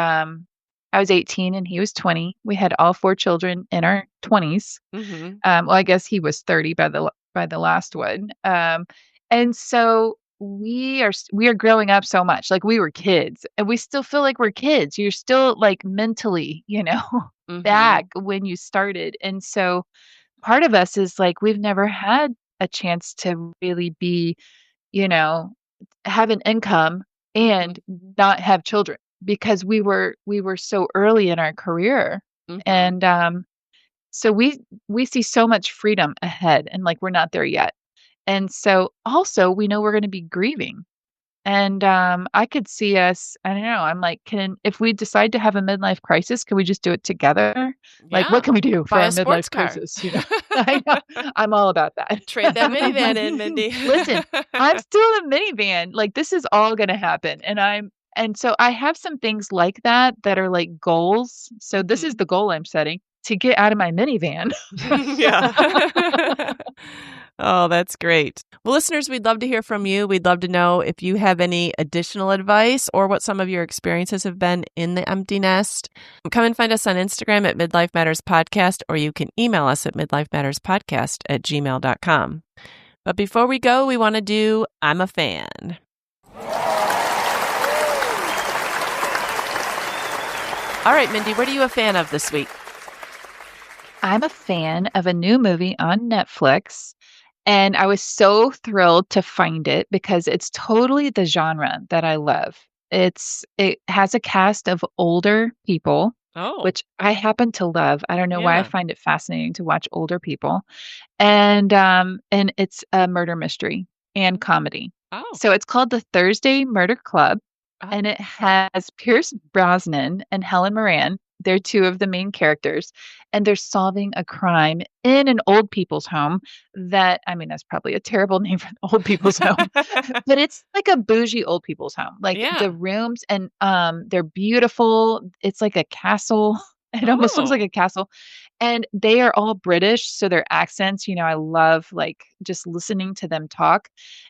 I was 18 and he was 20. We had all 4 children in our 20s. Mhm. Well, I guess he was 30 by the last one. And so we are growing up so much. Like we were kids and we still feel like we're kids. You're still like mentally, back Mhm. when you started. And so part of us is like we've never had a chance to really be, you know, have an income Mhm. and not have children because we were so early in our career. Mhm. And so we see so much freedom ahead and like we're not there yet. And so also we know we're going to be grieving. And I could see us, I don't know, I'm like, can if we decide to have a midlife crisis, can we just do it together? Like what Yeah. can we do for Buy our a sports midlife car. crisis? I know. I'm all about that. Trade that minivan in, Mindy. Listen, I'm still in a minivan. Like this is all gonna happen. And so I have some things like that that are like goals. So this is Mhm. the goal I'm setting to get out of my minivan. Yeah. Oh, that's great. Well, listeners, we'd love to hear from you. We'd love to know if you have any additional advice or what some of your experiences have been in the empty nest. Come and find us on Instagram at Midlife Matters Podcast, or you can email us at midlifematterspodcast@gmail.com. But before we go, we want to do I'm a Fan. All right, Mindy, what are you a fan of this week? I'm a fan of a new movie on Netflix, and I was so thrilled to find it because it's totally the genre that I love. It has a cast of older people, Oh, which I happen to love. I don't know why I yeah. find it fascinating to watch older people. And it's a murder mystery and comedy. Oh, So it's called The Thursday Murder Club, oh, and it has Pierce Brosnan and Helen Moran. They're 2 of the main characters, and they're solving a crime in an old people's home that I mean, that's probably a terrible name for an old people's home, but it's like a bougie old people's home. Like, the yeah. rooms and, they're beautiful. It's like a castle. It almost looks like Oh, a castle, and they are all British, so their accents, I love, like, just listening to them talk,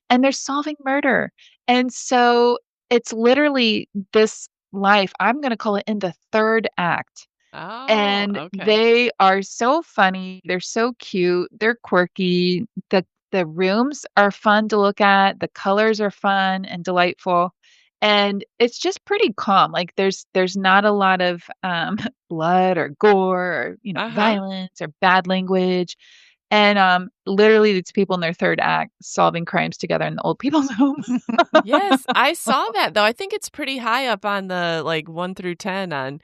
and they're solving murder, and so it's literally this life, I'm gonna call it in the 3rd act, oh, and okay. they are so funny, they're so cute, they're quirky, the rooms are fun to look at, the colors are fun and delightful, and it's just pretty calm, like, there's not a lot of, blood or gore or, Uh-huh. violence or bad language, and, literally, it's people in their 3rd act solving crimes together in the old people's home. Yes, I saw that, though. I think it's pretty high up on the, like, 1 through 10 on,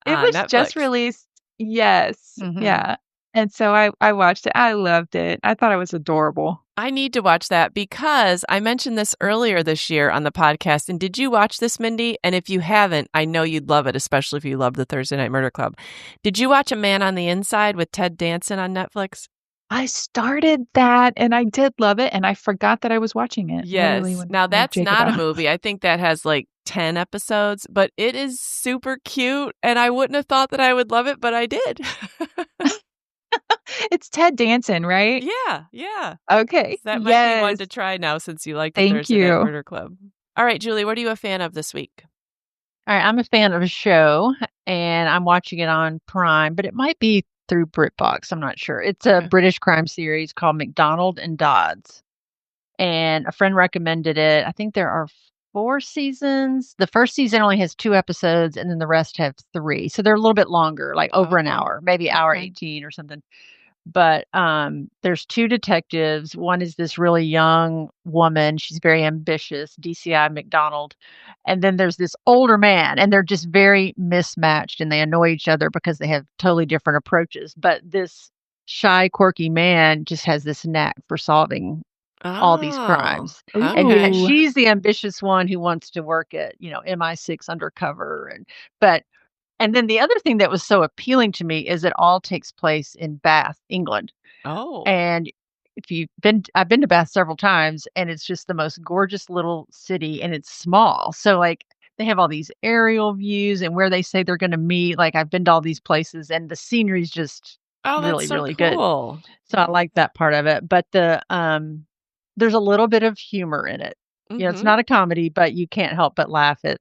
It was just Netflix. released. Yes, Mhm. yeah, and so I watched it, I loved it, I thought it was adorable. I need to watch that because I mentioned this earlier this year on the podcast, and did you watch this, Mindy? And if you haven't, I know you'd love it, especially if you love the Thursday Night Murder Club. Did you watch A Man on the Inside with Ted Danson on Netflix? I started that, and I did love it, and I forgot that I was watching it, literally, Yes. when Now you that's Jacob not a out. movie. I think that has, like, 10 episodes, but it is super cute, and I wouldn't have thought that I would love it, but I did. It's Ted Danson, right? Yeah, yeah. Okay, So that might be one yes. to try now since you like the Thank Thursday Night you. Murder Club. All right, Julie, what are you a fan of this week? All right, I'm a fan of a show, and I'm watching it on Prime, but it might be through BritBox, I'm not sure. It's a Okay. British crime series called McDonald and Dodds, and a friend recommended it. I think there are 4 seasons. The first season only has 2 episodes, and then the rest have 3, so they're a little bit longer, like over an Oh, hour, maybe hour okay. 18 or something. But, there's 2 detectives. One is this really young woman, she's very ambitious, DCI McDonald, and then there's this older man, and they're just very mismatched, and they annoy each other because they have totally different approaches, but this shy, quirky man just has this knack for solving all these Oh, crimes, and okay. Ooh. she's the ambitious one who wants to work at, MI6 undercover, but and then the other thing that was so appealing to me is it all takes place in Bath, England. Oh, And if you've been I've been to Bath several times, and it's just the most gorgeous little city, and it's small. So, like, they have all these aerial views and where they say they're gonna meet, like, I've been to all these places, and the scenery's just oh, that's really, so really good. cool. So I like that part of it, but there's a little bit of humor in it. It's Mhm. not a comedy, but you can't help but laugh at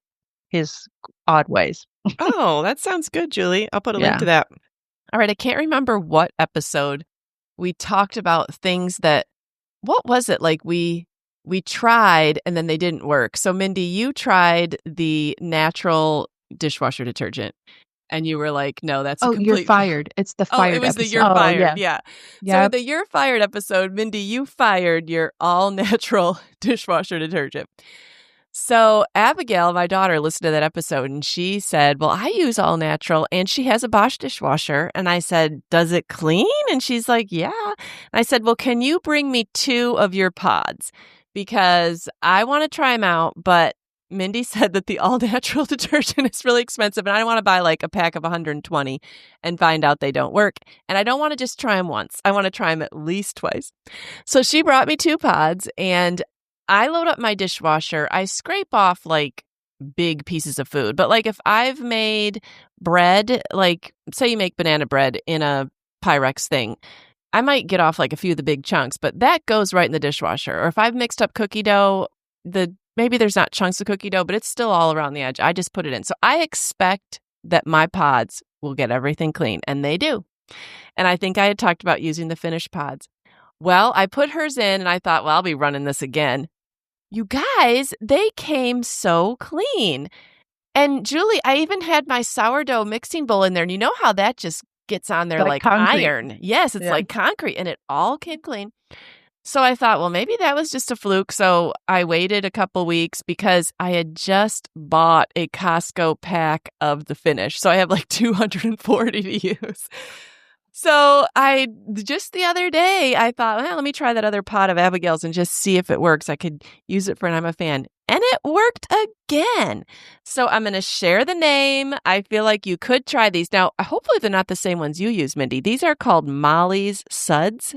his odd ways. Oh, that sounds good, Julie. I'll put a link to that. All right. I can't remember what episode we talked about things that, what was it? Like we tried and then they didn't work. So Mindy, you tried the natural dishwasher detergent and you were like, no, that's a complete... you're fired. It's the fired it was episode. the you're fired. Yeah. Yep. So the you're fired episode, Mindy, you fired your all natural dishwasher detergent. So Abigail, my daughter, listened to that episode and she said, well, I use all natural and she has a Bosch dishwasher. And I said, does it clean? And she's like, yeah. And I said, well, can you bring me 2 of your pods? Because I want to try them out, but Mindy said that the all natural detergent is really expensive and I don't want to buy like a pack of 120 and find out they don't work. And I don't want to just try them once. I want to try them at least twice. So she brought me 2 pods and I load up my dishwasher. I scrape off like big pieces of food. But like if I've made bread, like say you make banana bread in a Pyrex thing, I might get off like a few of the big chunks, but that goes right in the dishwasher. Or if I've mixed up cookie dough, maybe there's not chunks of cookie dough, but it's still all around the edge. I just put it in. So I expect that my pods will get everything clean, and they do. And I think I had talked about using the finished pods. Well, I put hers in and I thought, well, I'll be running this again. You guys, they came so clean. And Julie, I even had my sourdough mixing bowl in there. And you know how that just gets on there like iron. Yes, it's like concrete. And it all came clean. So I thought, well, maybe that was just a fluke. So I waited a couple weeks because I had just bought a Costco pack of the finish. So I have like 240 to use. So just the other day, I thought, well, let me try that other pot of Abigail's and just see if it works. I could use it for an I'm a fan. And it worked again. So I'm going to share the name. I feel like you could try these. Now, hopefully they're not the same ones you use, Mindy. These are called Molly's Suds.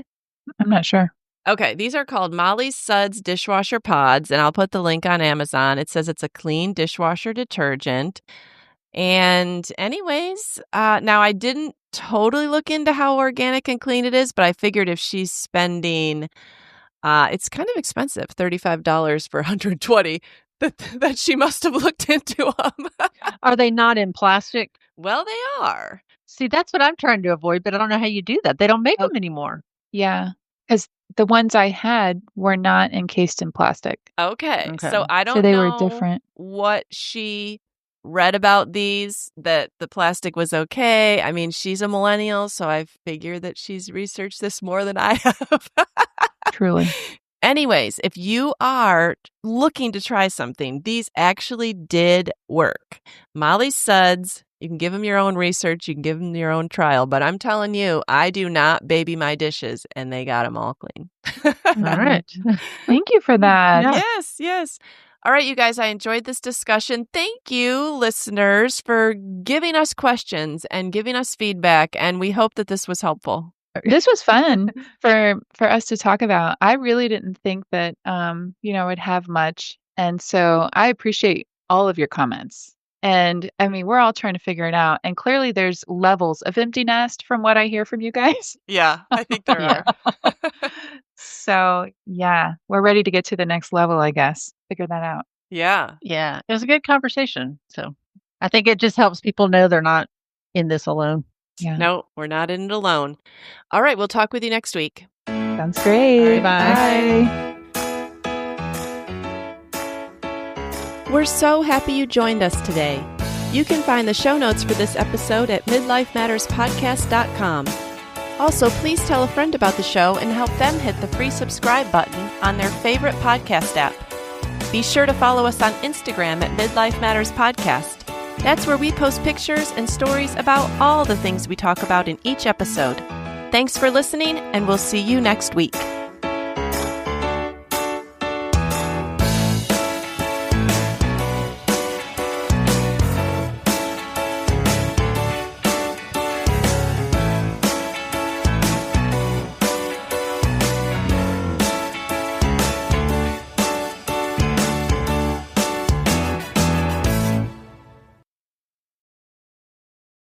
I'm not sure. Okay, these are called Molly's Suds dishwasher pods, and I'll put the link on Amazon. It says it's a clean dishwasher detergent. And anyways, now I didn't totally look into how organic and clean it is, but I figured if she's spending, it's kind of expensive, $35 for 120, that she must have looked into them. Are they not in plastic? Well, they are. See, that's what I'm trying to avoid, but I don't know how you do that. They don't make them anymore. Yeah, because the ones I had were not encased in plastic. Okay. So I don't know. So they were different. What she read about these, that the plastic was okay. I mean, she's a millennial, so I figure that she's researched this more than I have. Truly. Anyways, if you are looking to try something, these actually did work. Molly's Suds, you can give them your own research, you can give them your own trial, but I'm telling you, I do not baby my dishes, and they got them all clean. All right. Thank you for that. Yeah. Yes. All right, you guys, I enjoyed this discussion. Thank you, listeners, for giving us questions and giving us feedback, and we hope that this was helpful. This was fun for us to talk about. I really didn't think that, it'd have much. And so I appreciate all of your comments. And I mean, we're all trying to figure it out. And clearly there's levels of empty nest from what I hear from you guys. Yeah, I think there are. So yeah, we're ready to get to the next level, I guess. Figure that out. Yeah. Yeah. It was a good conversation. So I think it just helps people know they're not in this alone. Yeah. No, we're not in it alone. All right, we'll talk with you next week. Sounds great. All right, bye. We're so happy you joined us today. You can find the show notes for this episode at midlifematterspodcast.com. Also, please tell a friend about the show and help them hit the free subscribe button on their favorite podcast app. Be sure to follow us on Instagram at Midlife Matters Podcast. That's where we post pictures and stories about all the things we talk about in each episode. Thanks for listening, and we'll see you next week.